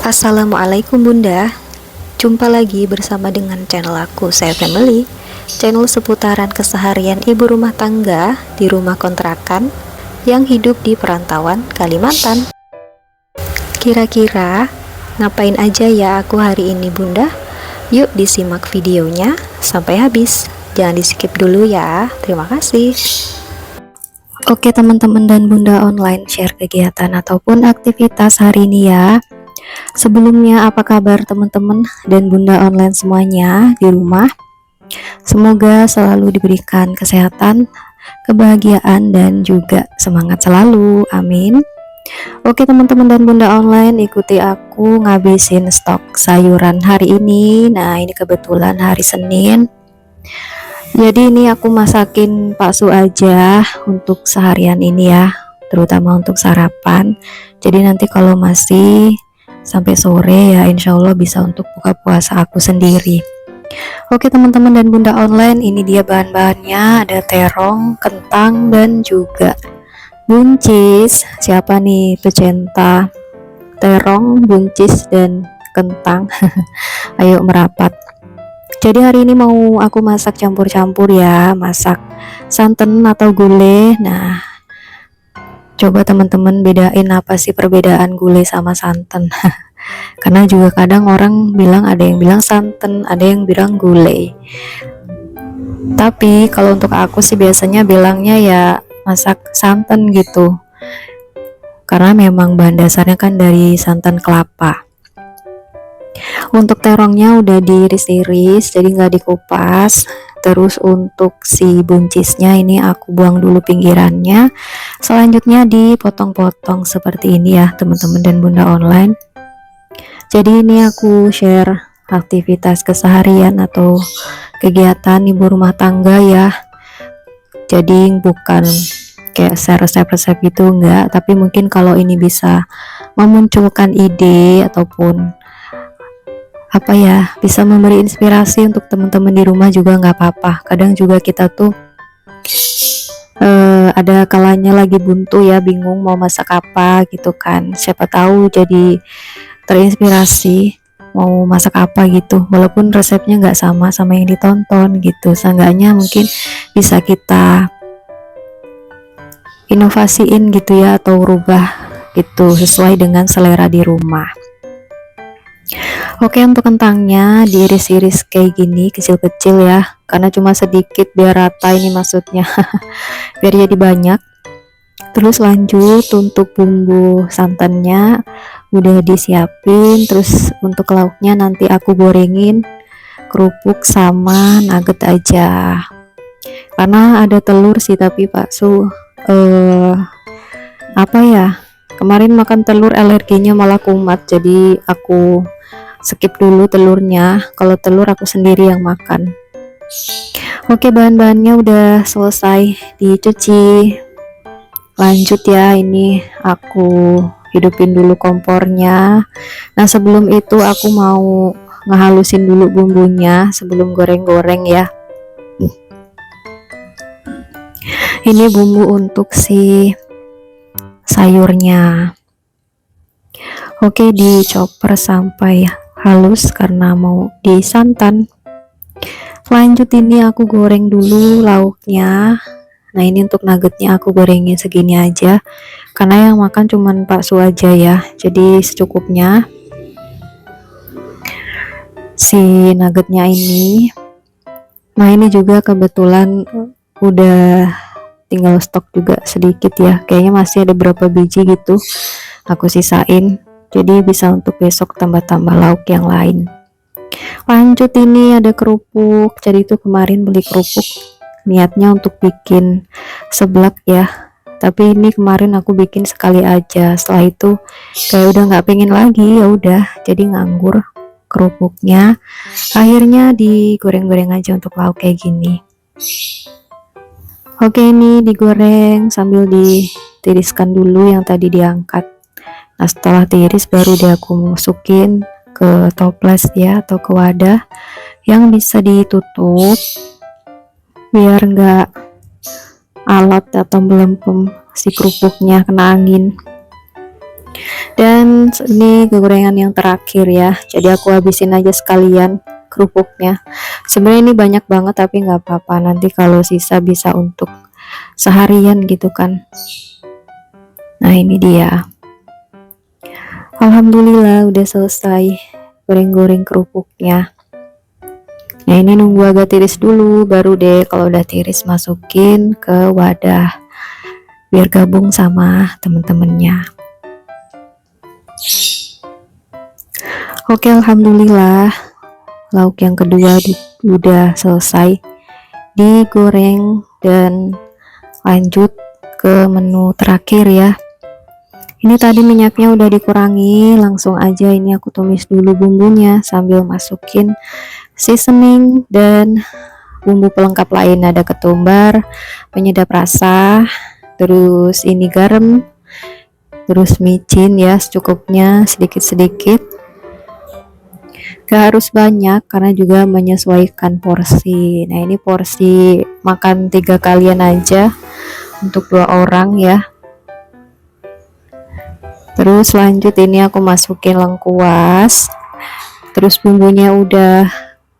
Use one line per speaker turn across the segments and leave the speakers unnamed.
Assalamualaikum Bunda. Jumpa lagi bersama dengan channel aku, Saya Family. Channel seputaran keseharian ibu rumah tangga di rumah kontrakan yang hidup di perantauan Kalimantan. Kira-kira ngapain aja ya aku hari ini Bunda? Yuk disimak videonya sampai habis. Jangan di skip dulu ya. Terima kasih. Oke teman-teman dan Bunda online, share kegiatan ataupun aktivitas hari ini ya. Sebelumnya, apa kabar teman-teman dan Bunda online semuanya di rumah? Semoga selalu diberikan kesehatan, kebahagiaan, dan juga semangat selalu. Amin. Oke teman-teman dan Bunda online, ikuti aku ngabisin stok sayuran hari ini. Nah, ini kebetulan hari Senin. Jadi ini aku masakin bakso aja untuk seharian ini ya, terutama untuk sarapan. Jadi nanti kalau masih sampai sore ya insya Allah bisa untuk buka puasa aku sendiri. Oke teman-teman dan Bunda online, ini dia bahan-bahannya. Ada terong, kentang, dan juga buncis. Siapa nih pecinta terong, buncis, dan kentang? Ayo merapat. Jadi hari ini mau aku masak campur-campur ya, masak santan atau gulai. Nah, coba teman-teman bedain apa sih perbedaan gulai sama santan. Karena juga kadang orang bilang, ada yang bilang santan, ada yang bilang gulai. Tapi kalau untuk aku sih biasanya bilangnya ya masak santan gitu. Karena memang bahan dasarnya kan dari santan kelapa. Untuk terongnya udah diiris-iris, jadi nggak dikupas. Terus untuk si buncisnya ini aku buang dulu pinggirannya. Selanjutnya dipotong-potong seperti ini ya teman-teman dan Bunda online. Jadi ini aku share aktivitas keseharian atau kegiatan ibu rumah tangga ya. Jadi bukan kayak share resep-resep gitu enggak, tapi mungkin kalau ini bisa memunculkan ide ataupun apa ya, bisa memberi inspirasi untuk teman-teman di rumah juga nggak apa-apa. Kadang juga kita tuh ada kalanya lagi buntu ya, bingung mau masak apa gitu kan. Siapa tahu jadi terinspirasi mau masak apa gitu, walaupun resepnya nggak sama yang ditonton gitu. Seenggaknya mungkin bisa kita inovasiin gitu ya, atau rubah gitu sesuai dengan selera di rumah. Oke, untuk kentangnya diiris-iris kayak gini kecil-kecil ya, karena cuma sedikit biar rata ini maksudnya. Biar jadi banyak. Terus lanjut untuk bumbu santannya udah disiapin. Terus untuk lauknya nanti aku gorengin kerupuk sama nugget aja, karena ada telur sih, tapi bakso apa ya, kemarin makan telur alerginya malah kumat, jadi aku skip dulu telurnya. Kalau telur aku sendiri yang makan. Oke, bahan-bahannya udah selesai dicuci. Lanjut ya, ini aku hidupin dulu kompornya. Nah, sebelum itu aku mau ngehalusin dulu bumbunya sebelum goreng-goreng ya. Ini bumbu untuk si sayurnya. Oke, dicoper sampai halus karena mau disantan. Lanjut ini aku goreng dulu lauknya. Nah, ini untuk nuggetnya aku gorengin segini aja karena yang makan cuman bakso aja ya, jadi secukupnya. Si nuggetnya ini, nah ini juga kebetulan udah tinggal stok juga sedikit ya, kayaknya masih ada berapa biji gitu aku sisain, jadi bisa untuk besok tambah-tambah lauk yang lain. Lanjut ini ada kerupuk. Jadi itu kemarin beli kerupuk niatnya untuk bikin seblak ya, tapi ini kemarin aku bikin sekali aja, setelah itu kayak udah nggak pengen lagi, ya udah jadi nganggur kerupuknya. Akhirnya digoreng-goreng aja untuk lauk kayak gini. Oke, ini digoreng sambil ditiriskan dulu yang tadi diangkat. Nah, setelah tiris baru dia aku masukin ke toples ya, atau ke wadah yang bisa ditutup biar enggak alat atau melempem si kerupuknya kena angin. Dan ini kegorengan yang terakhir ya, jadi aku habisin aja sekalian kerupuknya. Sebenarnya ini banyak banget tapi nggak apa-apa, nanti kalau sisa bisa untuk seharian gitu kan. Nah ini dia, alhamdulillah udah selesai goreng-goreng kerupuknya. Nah ini nunggu agak tiris dulu, baru deh kalau udah tiris masukin ke wadah biar gabung sama temen-temennya. Oke, alhamdulillah lauk yang kedua udah selesai digoreng, dan lanjut ke menu terakhir ya. Ini tadi minyaknya udah dikurangi, langsung aja ini aku tumis dulu bumbunya sambil masukin seasoning dan bumbu pelengkap lain. Ada ketumbar, penyedap rasa, terus ini garam, terus micin ya secukupnya, sedikit-sedikit, gak harus banyak karena juga menyesuaikan porsi. Nah ini porsi makan 3 kalian aja untuk 2 orang ya. Terus lanjut ini aku masukin lengkuas, terus bumbunya udah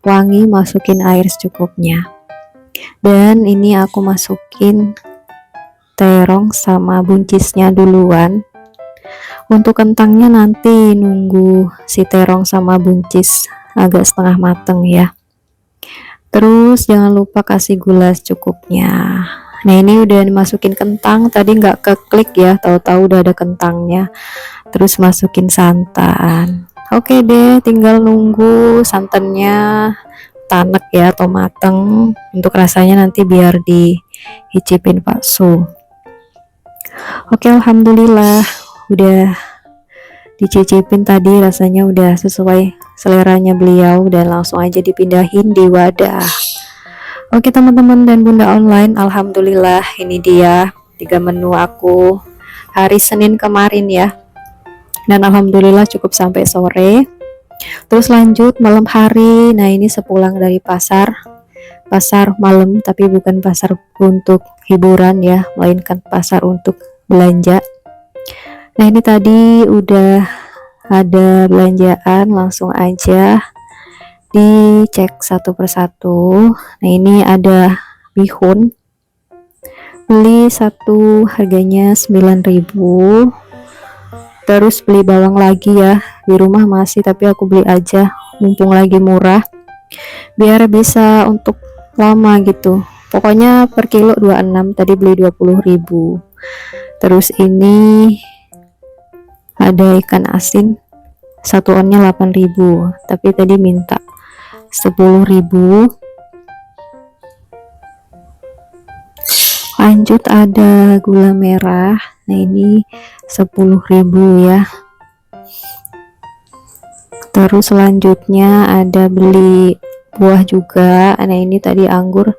wangi, masukin air secukupnya. Dan ini aku masukin terong sama buncisnya duluan. Untuk kentangnya nanti nunggu si terong sama buncis agak setengah mateng ya. Terus jangan lupa kasih gula secukupnya. Nah ini udah dimasukin kentang, tadi nggak keklik ya, tahu-tahu udah ada kentangnya. Terus masukin santan. Oke deh, tinggal nunggu santannya tanek ya atau mateng, untuk rasanya nanti biar dicicipin Pak Su. Oke, alhamdulillah udah dicicipin, tadi rasanya udah sesuai seleranya beliau, dan langsung aja dipindahin di wadah. Oke teman-teman dan bunda online, alhamdulillah ini dia 3 menu aku hari Senin kemarin ya, dan alhamdulillah cukup sampai sore. Terus lanjut malam hari, nah ini sepulang dari pasar malam, tapi bukan pasar untuk hiburan ya, melainkan pasar untuk belanja. Nah ini tadi udah ada belanjaan, langsung aja dicek satu persatu. Nah ini ada bihun, beli satu harganya 9.000. Terus beli bawang lagi ya, di rumah masih tapi aku beli aja mumpung lagi murah biar bisa untuk lama gitu. Pokoknya per kilo 26, tadi beli 20.000. Terus ini ada ikan asin, satuannya 8.000 tapi tadi minta 10.000. Lanjut ada gula merah, nah ini 10.000 ya. Terus selanjutnya ada beli buah juga, nah ini tadi anggur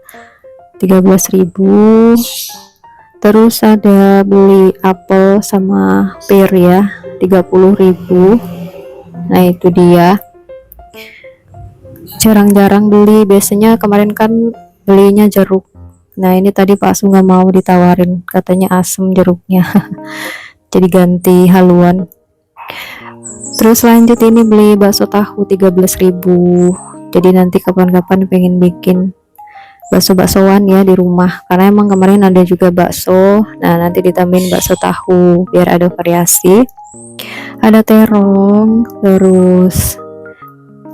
13.000. Terus ada beli apel sama pir ya 30.000. Nah itu dia, jarang-jarang beli, biasanya kemarin kan belinya jeruk. Nah ini tadi Pak Su nggak mau, ditawarin katanya asem jeruknya jadi ganti haluan. Terus lanjut ini beli bakso tahu 13.000. Jadi nanti kapan-kapan pengen bikin bakso-baksoan ya di rumah, karena emang kemarin ada juga bakso. Nah nanti ditambahin bakso tahu biar ada variasi. Ada terong, terus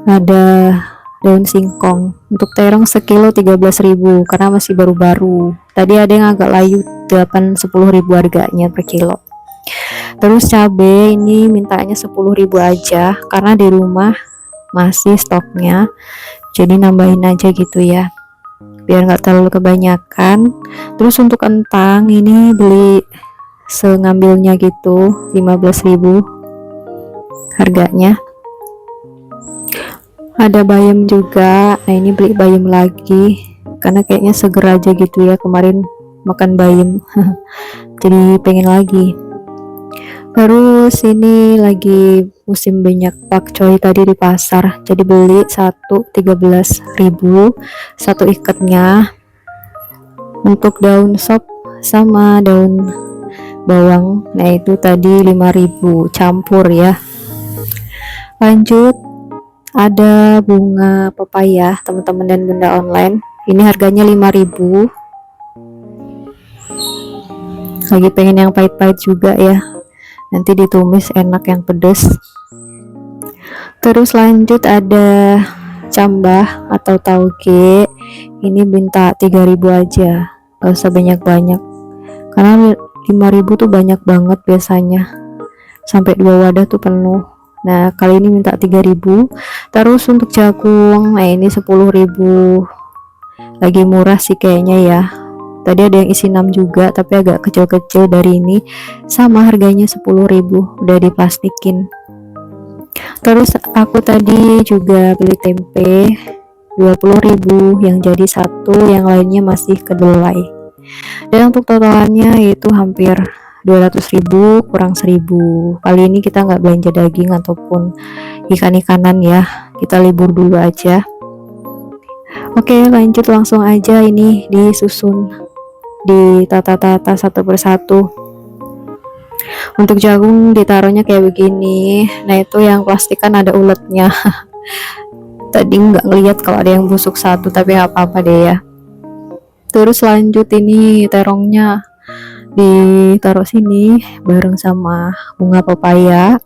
ada daun singkong. Untuk terong sekilo 13.000 karena masih baru-baru. Tadi ada yang agak layu 10.000 harganya per kilo. Terus cabai ini mintanya 10.000 aja karena di rumah masih stoknya, jadi nambahin aja gitu ya biar nggak terlalu kebanyakan. Terus untuk kentang ini beli sengambilnya gitu 15.000 harganya. Ada bayam juga, nah ini beli bayam lagi karena kayaknya seger aja gitu ya, kemarin makan bayam jadi pengen lagi. Terus ini lagi musim banyak pakcoy tadi di pasar, jadi beli satu 13.000 satu ikatnya. Untuk daun sop sama daun bawang. Nah itu tadi 5.000 campur ya. Lanjut, ada bunga pepaya teman-teman dan bunda online. Ini harganya 5.000. Lagi pengen yang pahit-pahit juga ya, nanti ditumis enak yang pedes. Terus lanjut ada cambah atau tauge. Ini minta 3.000 aja, gak usah banyak-banyak, karena 5.000 tuh banyak banget biasanya, sampai 2 wadah tuh penuh. Nah kali ini minta 3.000. Terus untuk jagung, nah ini 10.000, lagi murah sih kayaknya ya. Tadi ada yang isi 6 juga tapi agak kecil-kecil dari ini, sama harganya 10.000, udah diplastikin. Terus aku tadi juga beli tempe 20.000 yang jadi satu, yang lainnya masih kedelai. Dan untuk totalannya itu hampir 200.000 kurang 1.000. Kali ini kita nggak belanja daging ataupun ikan-ikanan ya, kita libur dulu aja. Oke lanjut langsung aja, ini disusun, ditata-tata satu persatu. Untuk jagung ditaruhnya kayak begini. Nah itu yang plastik kan ada uletnya. Tadi nggak ngeliat kalau ada yang busuk satu, tapi nggak apa-apa deh ya. Terus lanjut, ini terongnya ditaruh sini bareng sama bunga pepaya.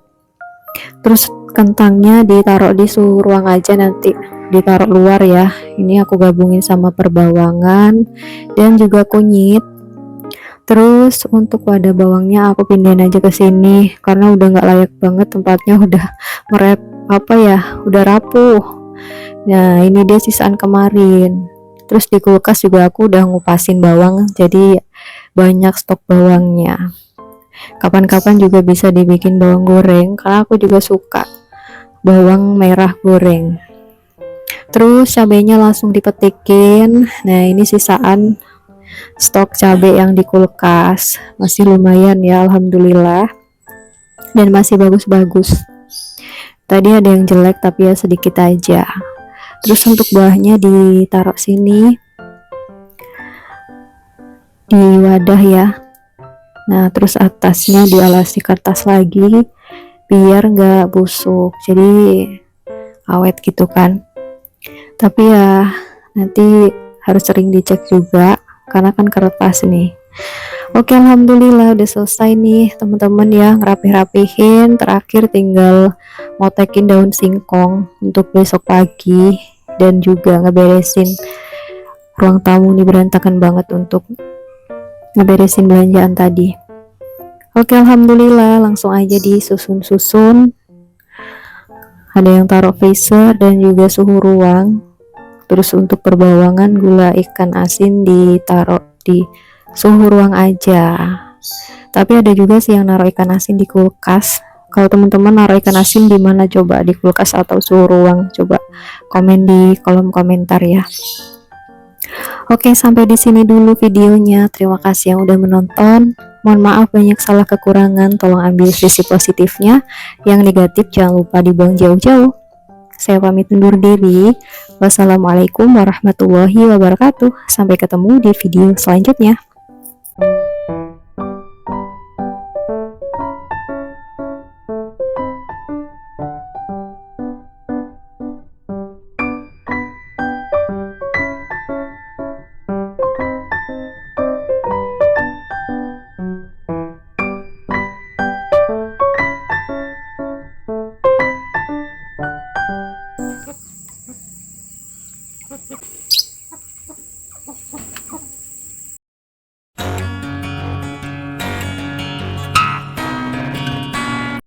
Terus kentangnya ditaruh di suhu ruang aja, nanti ditaruh luar ya. Ini aku gabungin sama perbawangan dan juga kunyit. Terus untuk wadah bawangnya aku pindahin aja ke sini karena udah nggak layak banget tempatnya, udah merep udah rapuh. Nah ini dia sisaan kemarin. Terus di kulkas juga aku udah ngupasin bawang, jadi banyak stok bawangnya. Kapan-kapan juga bisa dibikin bawang goreng karena aku juga suka bawang merah goreng. Terus cabenya langsung dipetikin. Nah ini sisaan stok cabai yang di kulkas, masih lumayan ya alhamdulillah, dan masih bagus-bagus. Tadi ada yang jelek tapi ya sedikit aja. Terus untuk buahnya ditaruh sini di wadah ya. Nah terus atasnya dialasi kertas lagi biar nggak busuk, jadi awet gitu kan. Tapi ya nanti harus sering dicek juga karena kan kertas nih. Oke alhamdulillah udah selesai nih teman-teman ya, ngerapih-rapihin. Terakhir tinggal motekin daun singkong untuk besok pagi, dan juga ngeberesin ruang tamu nih, berantakan banget untuk ngeberesin belanjaan tadi. Oke alhamdulillah langsung aja disusun-susun. Ada yang taruh freezer dan juga suhu ruang. Terus untuk perbawangan, gula ikan asin ditaruh di suhu ruang aja. Tapi ada juga sih yang naruh ikan asin di kulkas. Kalau teman-teman naruh ikan asin di mana coba, di kulkas atau suhu ruang? Coba komen di kolom komentar ya. Oke, sampai di sini dulu videonya. Terima kasih yang udah menonton. Mohon maaf banyak salah kekurangan, tolong ambil sisi positifnya. Yang negatif jangan lupa dibuang jauh-jauh. Saya pamit undur diri. Wassalamualaikum warahmatullahi wabarakatuh. Sampai ketemu di video selanjutnya.